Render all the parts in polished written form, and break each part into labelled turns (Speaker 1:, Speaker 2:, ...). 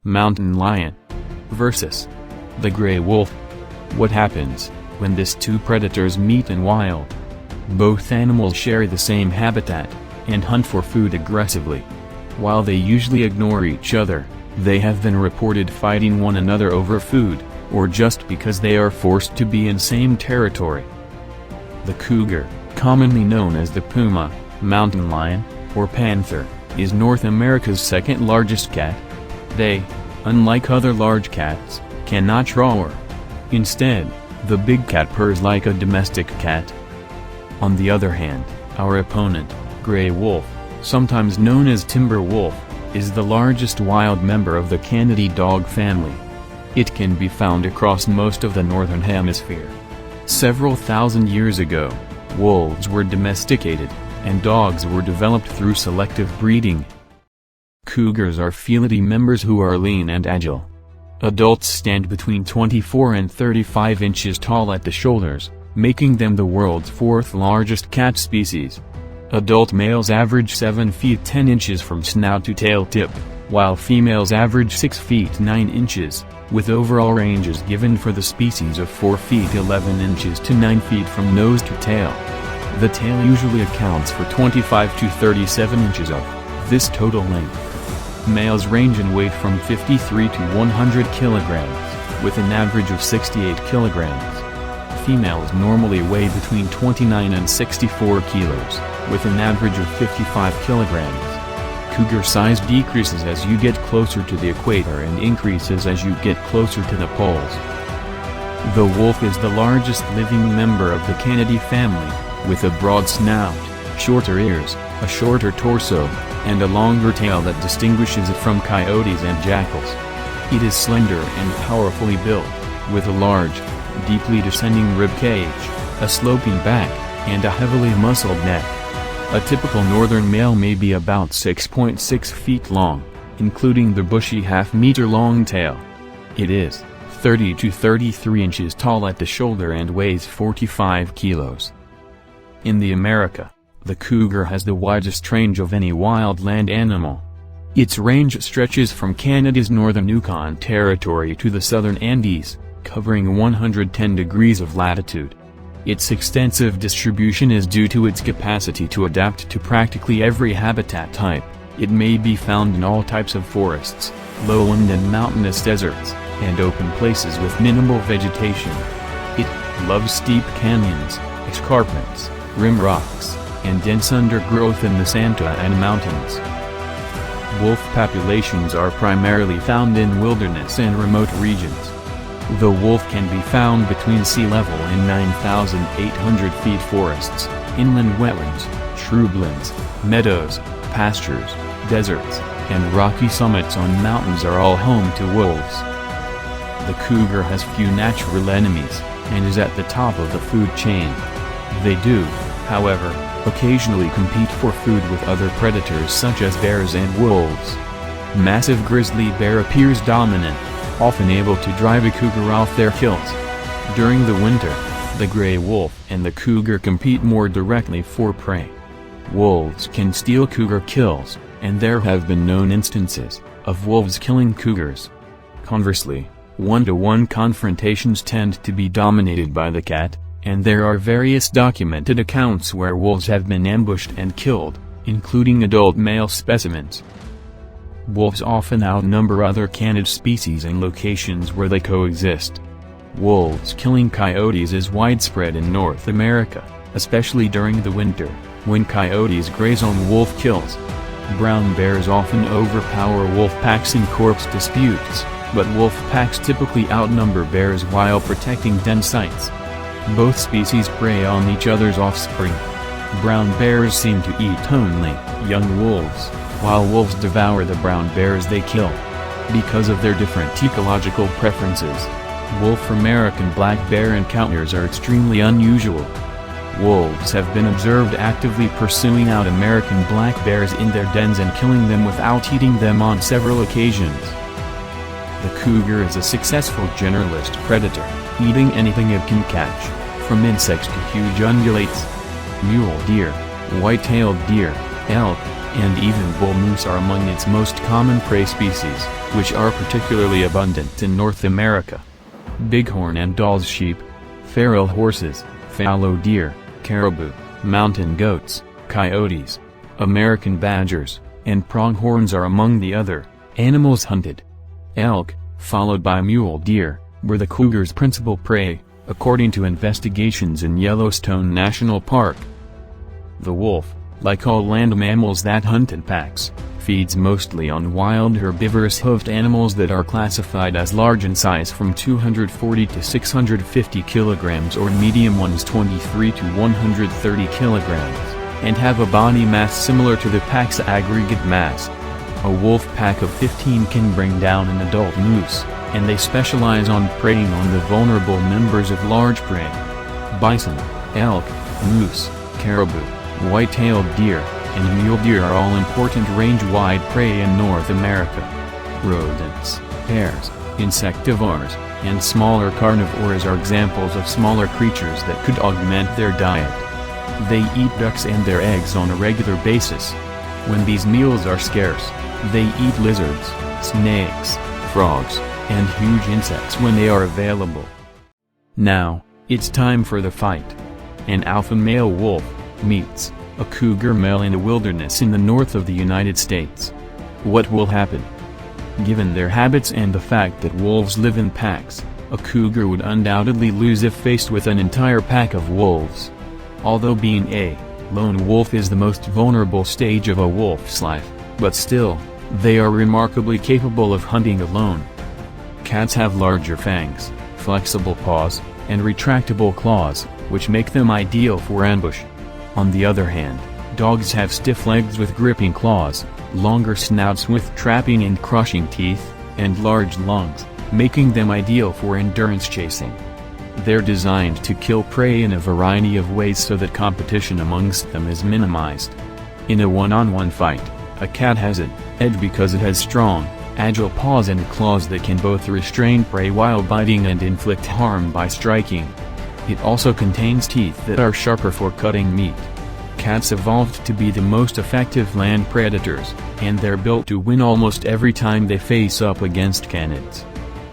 Speaker 1: mountain lion versus the gray wolf. What happens when these two predators meet in wild? Both animals share the same habitat and hunt for food aggressively. While they usually ignore each other, they have been reported fighting one another over food, or just because they are forced to be in same territory. The cougar, commonly known as the puma, mountain lion, or panther, is North America's second largest cat. They, unlike other large cats, cannot roar. Instead, the big cat purrs like a domestic cat. On the other hand, our opponent, gray wolf, sometimes known as timber wolf, is the largest wild member of the Canidae dog family. It can be found across most of the Northern Hemisphere. Several thousand years ago, wolves were domesticated, and dogs were developed through selective breeding. Cougars are felidae members who are lean and agile. Adults stand between 24 and 35 inches tall at the shoulders, making them the world's fourth largest cat species. Adult males average 7 feet 10 inches from snout to tail tip, while females average 6 feet 9 inches, with overall ranges given for the species of 4 feet 11 inches to 9 feet from nose to tail. The tail usually accounts for 25 to 37 inches of this total length. Males range in weight from 53 to 100 kilograms, with an average of 68 kilograms. Females normally weigh between 29 and 64 kilos, with an average of 55 kilograms. Cougar size decreases as you get closer to the equator and increases as you get closer to the poles. The wolf is the largest living member of the Canidae family, with a broad snout, shorter ears, a shorter torso, and a longer tail that distinguishes it from coyotes and jackals. It is slender and powerfully built, with a large, deeply descending rib cage, a sloping back, and a heavily muscled neck. A typical northern male may be about 6.6 feet long, including the bushy half-meter-long tail. It is 30 to 33 inches tall at the shoulder and weighs 45 kilos. In the America, the cougar has the widest range of any wild land animal. Its range stretches from Canada's northern Yukon Territory to the southern Andes, covering 110 degrees of latitude. Its extensive distribution is due to its capacity to adapt to practically every habitat type. It may be found in all types of forests, lowland and mountainous deserts, and open places with minimal vegetation. It loves steep canyons, escarpments, rim rocks, and dense undergrowth in the Santa Ana Mountains. Wolf populations are primarily found in wilderness and remote regions. The wolf can be found between sea level in 9,800 feet forests, inland wetlands, shrublands, meadows, pastures, deserts, and rocky summits on mountains are all home to wolves. The cougar has few natural enemies, and is at the top of the food chain. They do, however, occasionally compete for food with other predators such as bears and wolves. Massive grizzly bear appears dominant, often able to drive a cougar off their kills. During the winter, the gray wolf and the cougar compete more directly for prey. Wolves can steal cougar kills, and there have been known instances of wolves killing cougars. Conversely, one-to-one confrontations tend to be dominated by the cat, and there are various documented accounts where wolves have been ambushed and killed, including adult male specimens. Wolves often outnumber other canid species in locations where they coexist. Wolves killing coyotes is widespread in North America, especially during the winter, when coyotes graze on wolf kills. Brown bears often overpower wolf packs in corpse disputes, but wolf packs typically outnumber bears while protecting den sites. Both species prey on each other's offspring. Brown bears seem to eat only young wolves, while wolves devour the brown bears they kill. Because of their different ecological preferences, wolf American black bear encounters are extremely unusual. Wolves have been observed actively pursuing out American black bears in their dens and killing them without eating them on several occasions. The cougar is a successful generalist predator, eating anything it can catch, from insects to huge ungulates. Mule deer, white-tailed deer, elk, and even bull moose are among its most common prey species, which are particularly abundant in North America. Bighorn and Dall's sheep, feral horses, fallow deer, caribou, mountain goats, coyotes, American badgers, and pronghorns are among the other animals hunted. Elk, followed by mule deer, were the cougar's principal prey, according to investigations in Yellowstone National Park. The wolf, like all land mammals that hunt in packs, feeds mostly on wild herbivorous hoofed animals that are classified as large in size from 240 to 650 kilograms or medium ones 23 to 130 kilograms, and have a body mass similar to the pack's aggregate mass. A wolf pack of 15 can bring down an adult moose, and they specialize on preying on the vulnerable members of large prey. Bison, elk, moose, caribou, white-tailed deer, and mule deer are all important range-wide prey in North America. Rodents, bears, insectivores, and smaller carnivores are examples of smaller creatures that could augment their diet. They eat ducks and their eggs on a regular basis. When these meals are scarce, they eat lizards, snakes, frogs, and huge insects when they are available. Now, it's time for the fight. An alpha male wolf meets a cougar male in the wilderness in the north of the United States. What will happen? Given their habits and the fact that wolves live in packs, a cougar would undoubtedly lose if faced with an entire pack of wolves. Although being a lone wolf is the most vulnerable stage of a wolf's life, but still, they are remarkably capable of hunting alone. Cats have larger fangs, flexible paws, and retractable claws, which make them ideal for ambush. On the other hand, dogs have stiff legs with gripping claws, longer snouts with trapping and crushing teeth, and large lungs, making them ideal for endurance chasing. They're designed to kill prey in a variety of ways so that competition amongst them is minimized. In a one-on-one fight, a cat has an edge because it has strong, agile paws and claws that can both restrain prey while biting and inflict harm by striking. It also contains teeth that are sharper for cutting meat. Cats evolved to be the most effective land predators, and they're built to win almost every time they face up against canids.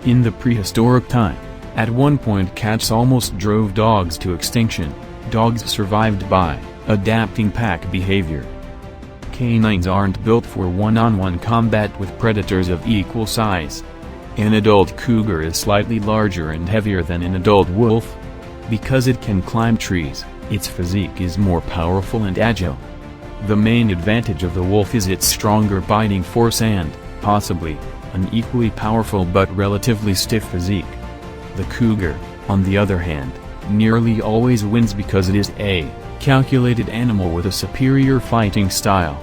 Speaker 1: In the prehistoric time, at one point cats almost drove dogs to extinction. Dogs survived by adapting pack behavior. Canines aren't built for one-on-one combat with predators of equal size. An adult cougar is slightly larger and heavier than an adult wolf. Because it can climb trees, its physique is more powerful and agile. The main advantage of the wolf is its stronger biting force and, possibly, an equally powerful but relatively stiff physique. The cougar, on the other hand, nearly always wins because it is a calculated animal with a superior fighting style.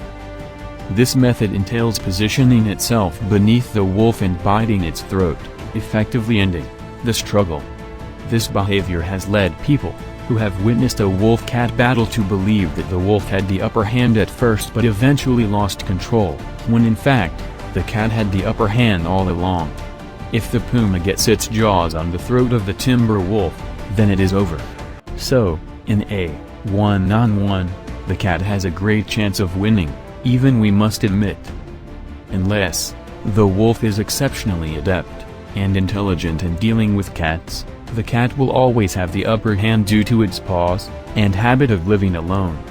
Speaker 1: This method entails positioning itself beneath the wolf and biting its throat, effectively ending the struggle. This behavior has led people, who have witnessed a wolf-cat battle to believe that the wolf had the upper hand at first but eventually lost control, when in fact, the cat had the upper hand all along. If the puma gets its jaws on the throat of the timber wolf, then it is over. So, in a one-on-one, the cat has a great chance of winning, even we must admit. Unless the wolf is exceptionally adept and intelligent in dealing with cats, the cat will always have the upper hand due to its paws and habit of living alone.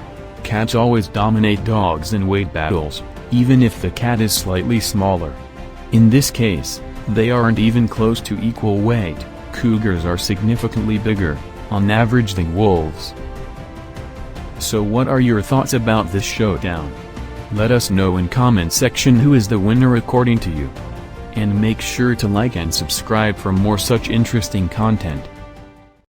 Speaker 1: Cats always dominate dogs in weight battles, even if the cat is slightly smaller. In this case, they aren't even close to equal weight. Cougars are significantly bigger, on average, than wolves. So what are your thoughts about this showdown? Let us know in comment section who is the winner according to you. And make sure to like and subscribe for more such interesting content.